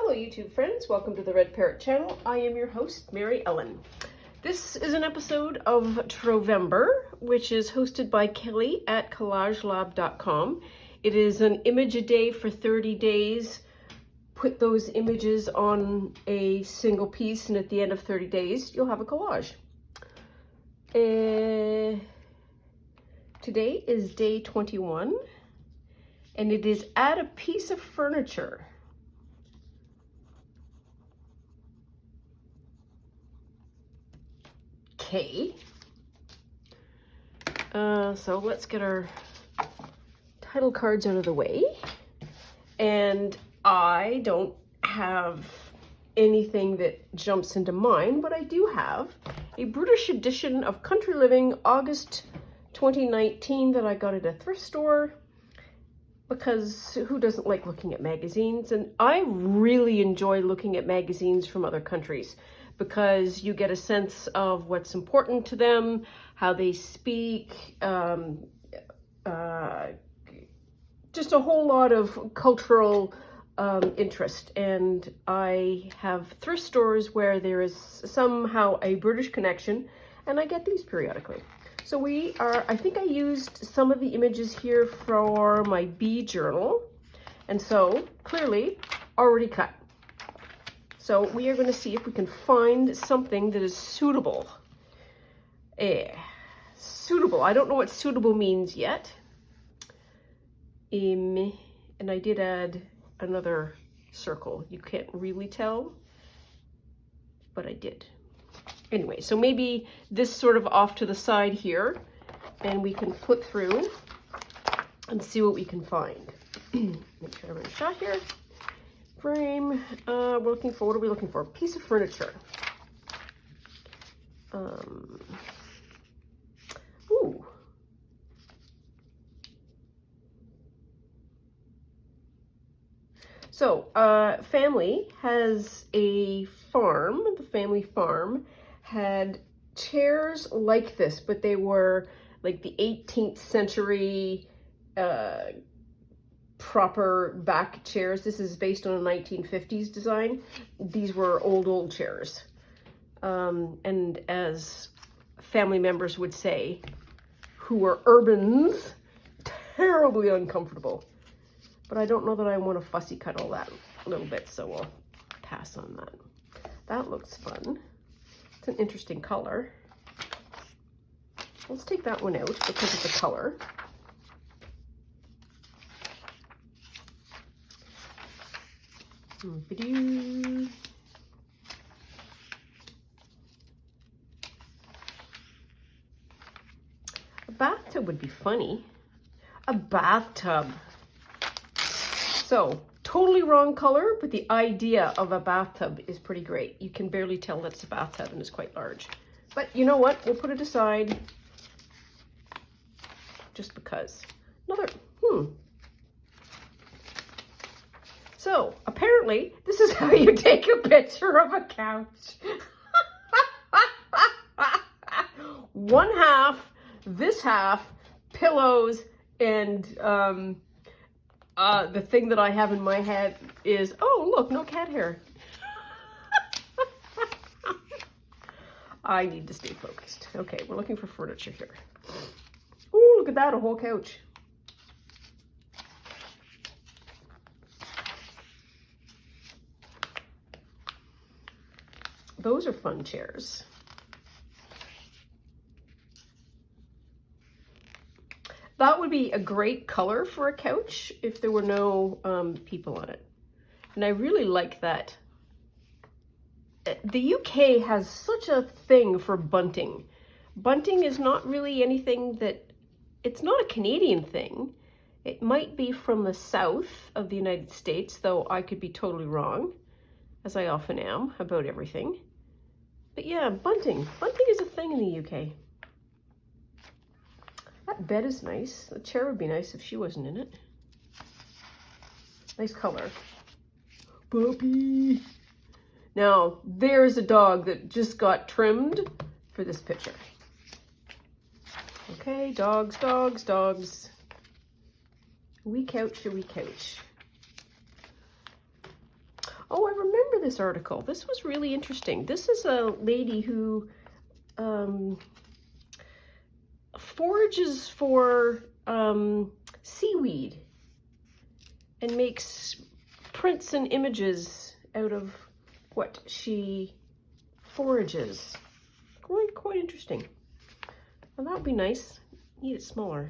Hello YouTube friends, welcome to the Red Parrot channel. I am your host, Mary Ellen. This is an episode of Trovember, which is hosted by Kelly at collagelab.com. It is an image a day for 30 days. Put those images on a single piece, and at the end of 30 days, you'll have a collage. Today is day 21, and it is add a piece of furniture. Okay. So let's get our title cards out of the way. And I don't have anything that jumps into mind, but I do have a British edition of Country Living, August 2019, that I got at a thrift store, because who doesn't like looking at magazines? And I really enjoy looking at magazines from other countries, because you get a sense of what's important to them, how they speak, just a whole lot of cultural interest. And I have thrift stores where there is somehow a British connection, and I get these periodically. So I think I used some of the images here for my bee journal, and so clearly already cut. So we are going to see if we can find something that is suitable. Suitable. I don't know what suitable means yet. And I did add another circle. You can't really tell, but I did. Anyway, so maybe this sort of off to the side here, and we can flip through and see what we can find. Make sure I'm in shot here. Frame. We're looking for, what are we looking for? A piece of furniture. Ooh. So, family has a farm. The family farm had chairs like this, but they were like the 18th century proper back chairs. This is based on a 1950s design. These were old chairs. And as family members would say, who were urbans, terribly uncomfortable. But I don't know that I want to fussy cut all that a little bit, so we'll pass on that. That looks fun. It's an interesting color. Let's take that one out because of the color. A bathtub would be funny. A bathtub. So, totally wrong color, but the idea of a bathtub is pretty great. You can barely tell that it's a bathtub, and it's quite large. But you know what? We'll put it aside just because. Another, So, apparently, this is how you take a picture of a couch. One half, this half, pillows, and the thing that I have in my head is, oh, look, no cat hair. I need to stay focused. Okay, we're looking for furniture here. Oh, look at that, a whole couch. Those are fun chairs. That would be a great color for a couch if there were no people on it. And I really like that. The UK has such a thing for bunting. Bunting is not really anything that, it's not a Canadian thing. It might be from the south of the United States, though I could be totally wrong, as I often am about everything. But yeah, bunting. Bunting is a thing in the UK. That bed is nice. The chair would be nice if she wasn't in it. Nice color. Puppy. Now, there's a dog that just got trimmed for this picture. Okay, dogs. A wee couch, a wee couch. Oh, I remember this article. This was really interesting. This is a lady who forages for seaweed and makes prints and images out of what she forages. Quite interesting. Well, that would be nice. Need it smaller.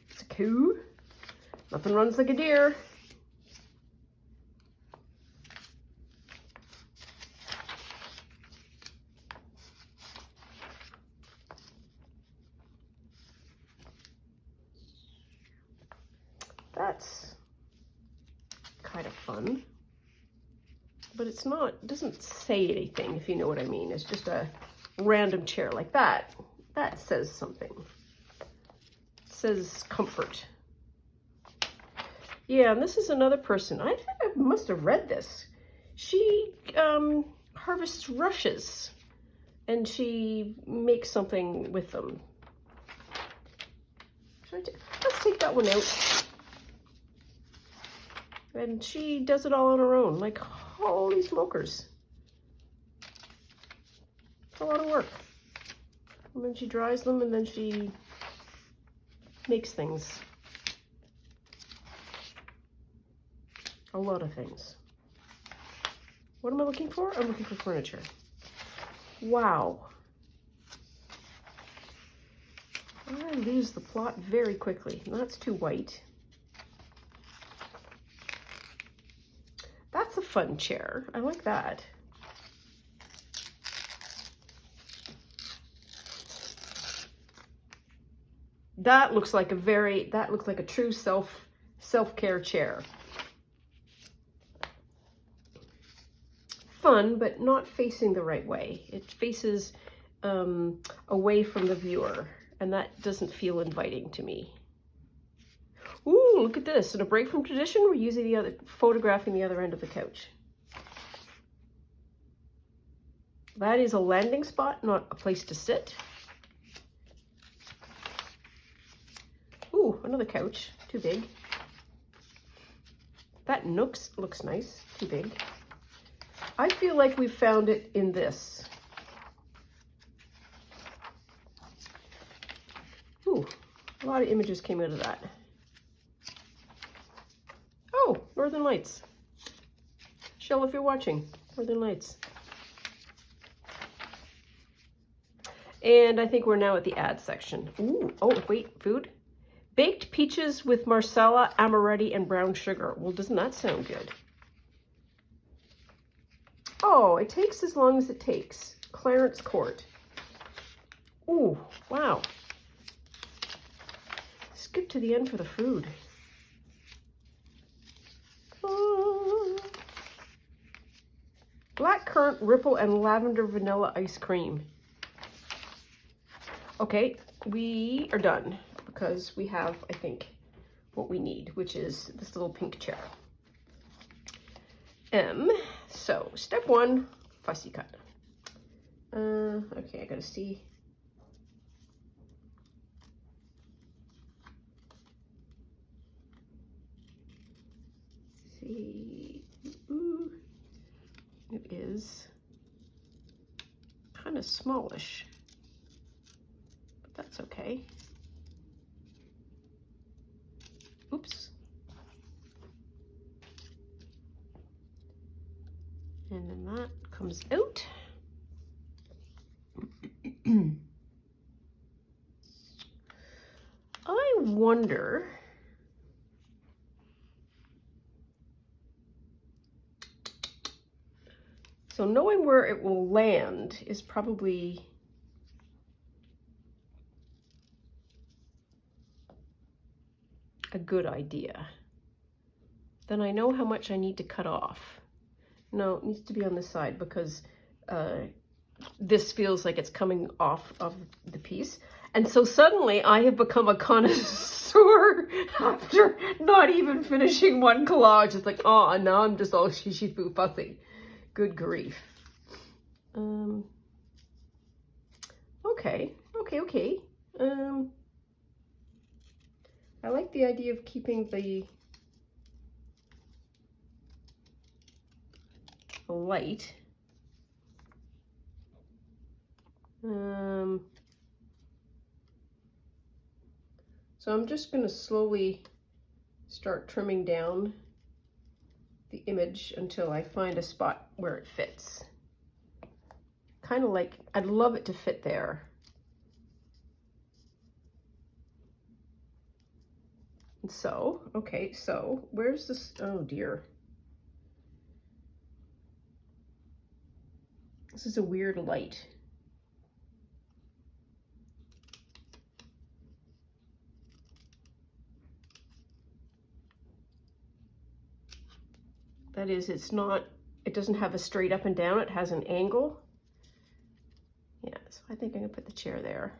It's a coo. Nothing runs like a deer. That's kind of fun, but it's not, it doesn't say anything, if you know what I mean. It's just a random chair like that. That says something. It says comfort. Yeah, and this is another person. I think I must have read this. She harvests rushes and she makes something with them. Let's take that one out. And she does it all on her own. Like, holy smokers. It's a lot of work. And then she dries them and then she makes things. A lot of things. What am I looking for? I'm looking for furniture. Wow. I lose the plot very quickly. That's too white. That's a fun chair. I like that. That looks like a true self-care chair. Fun, but not facing the right way. It faces away from the viewer, and that doesn't feel inviting to me. Ooh, look at this. In a break from tradition, we're using photographing the other end of the couch. That is a landing spot, not a place to sit. Ooh, another couch. Too big. That nooks looks nice. Too big. I feel like we found it in this. Ooh, a lot of images came out of that. Oh, Northern Lights. Shell, if you're watching, Northern Lights. And I think we're now at the ad section. Ooh, oh, wait, food? Baked peaches with marsala, amaretti, and brown sugar. Well, doesn't that sound good? Oh, it takes as long as it takes. Clarence Court. Ooh, wow. Skip to the end for the food. Blackcurrant, ripple, and lavender vanilla ice cream. Okay, we are done because we have, I think, what we need, which is this little pink chair. So step one, fussy cut. Okay, I gotta see. Ooh. It is kind of smallish, but that's okay. Oops. And then that comes out. I wonder, so knowing where it will land is probably a good idea. Then I know how much I need to cut off. No, it needs to be on this side because this feels like it's coming off of the piece. And so suddenly I have become a connoisseur after not even finishing one collage. It's like, oh, now I'm just all shishy-foo fussy. Good grief. Okay. I like the idea of keeping the light. So I'm just going to slowly start trimming down the image until I find a spot where it fits. Kind of like, I'd love it to fit there. And so, okay, so where's this? Oh dear. This is a weird light. That is, it's not, it doesn't have a straight up and down, it has an angle. Yeah, so I think I'm gonna put the chair there.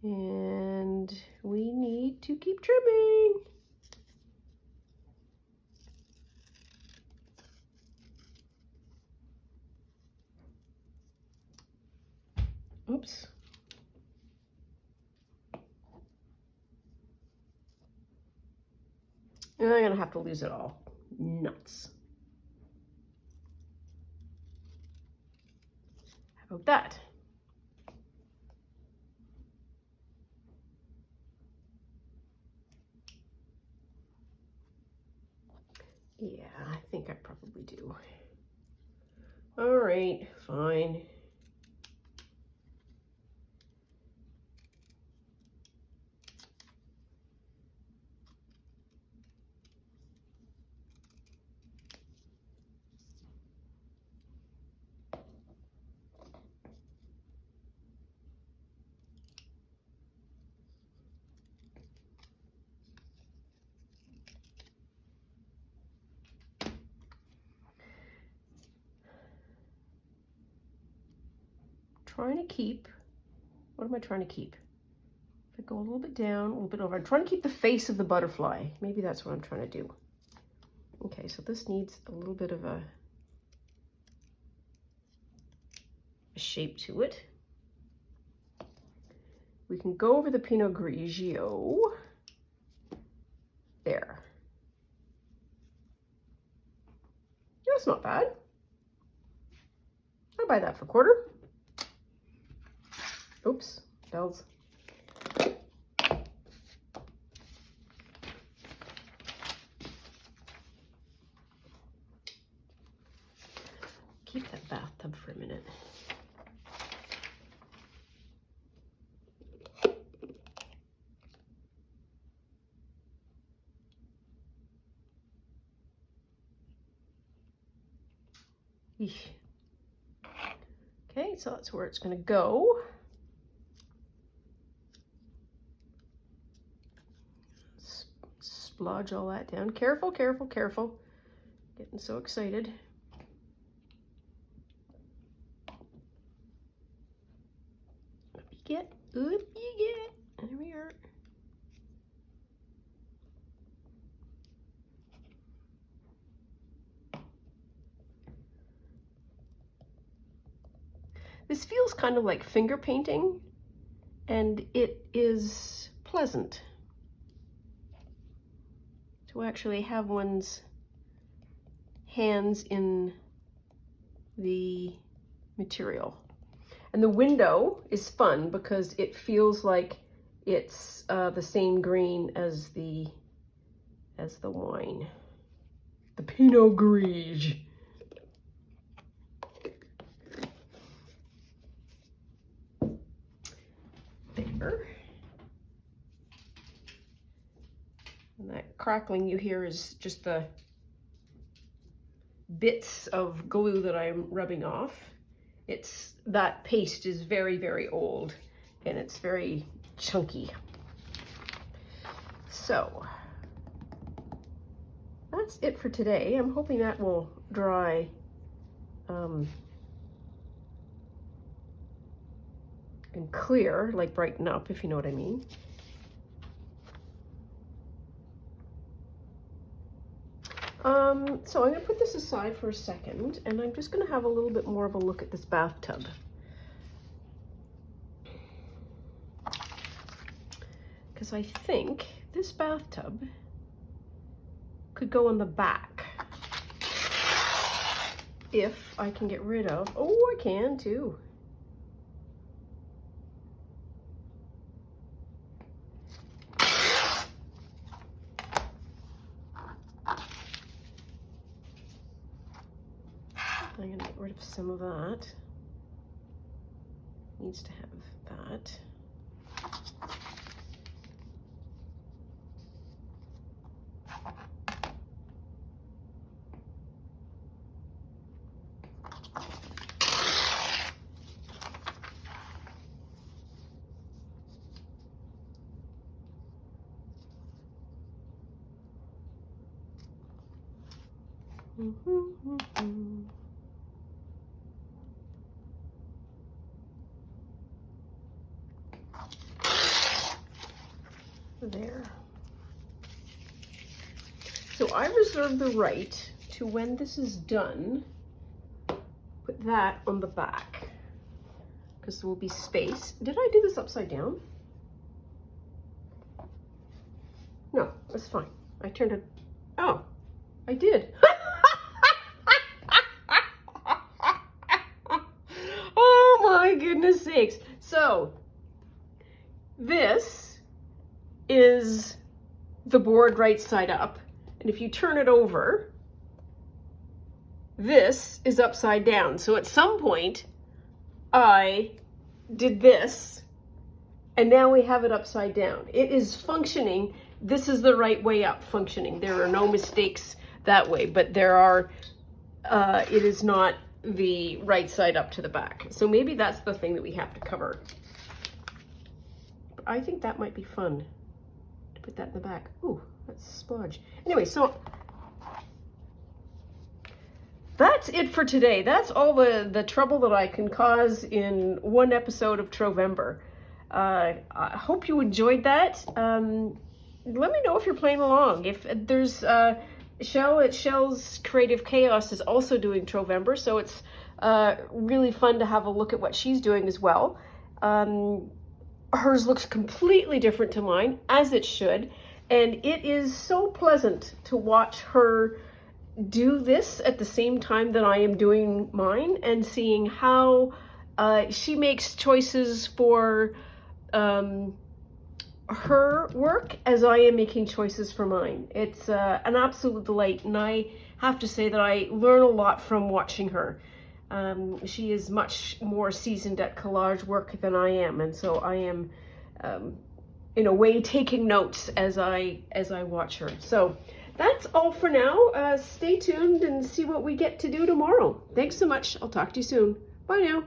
And we need to keep trimming. Oops. And I'm gonna have to lose it all. Nuts. How about that? Yeah, I think I probably do. All right, fine. Trying to keep, what am I trying to keep? If I go a little bit down, a little bit over, I'm trying to keep the face of the butterfly. Maybe that's what I'm trying to do. Okay, so this needs a little bit of a shape to it. We can go over the Pinot Grigio. There. That's not bad. I'll buy that for a quarter. Oops, bells. Keep that bathtub for a minute. Eesh. Okay, so that's where it's going to go. Splodge all that down. Careful, careful, careful. Getting so excited. Up you get. Up you get. There we are. This feels kind of like finger painting, and it is pleasant to actually have one's hands in the material. And the window is fun because it feels like it's the same green as the wine, the Pinot Grigio. There. And that crackling you hear is just the bits of glue that I'm rubbing off. That paste is very, very old and it's very chunky. So that's it for today. I'm hoping that will dry and clear, like brighten up, if you know what I mean. So I'm gonna put this aside for a second, and I'm just gonna have a little bit more of a look at this bathtub. because I think this bathtub could go on the back. If I can get rid of, oh, I can too. I'm gonna get rid of some of that. Needs to have that. There. So I reserve the right to, when this is done, put that on the back, because there will be space. Did I do this upside down? No, that's fine. I turned it, oh, I did. Oh my goodness sakes. So this is the board right side up. And if you turn it over, this is upside down. So at some point I did this and now we have it upside down. It is functioning. This is the right way up functioning. There are no mistakes that way, but there are, it is not the right side up to the back. So maybe that's the thing that we have to cover. But I think that might be fun to put that in the back. Ooh, that's a splodge. Anyway, so that's it for today. That's all the trouble that I can cause in one episode of Trovember. I hope you enjoyed that. Let me know if you're playing along. If there's Shell at Shell's Creative Chaos is also doing Trovember, so it's really fun to have a look at what she's doing as well. Hers looks completely different to mine, as it should, and it is so pleasant to watch her do this at the same time that I am doing mine, and seeing how she makes choices for her work as I am making choices for mine. It's an absolute delight, and I have to say that I learn a lot from watching her. She is much more seasoned at collage work than I am, and so I am in a way taking notes as I watch her. So that's all for now. Stay tuned and see what we get to do tomorrow. Thanks so much. I'll talk to you soon. Bye now.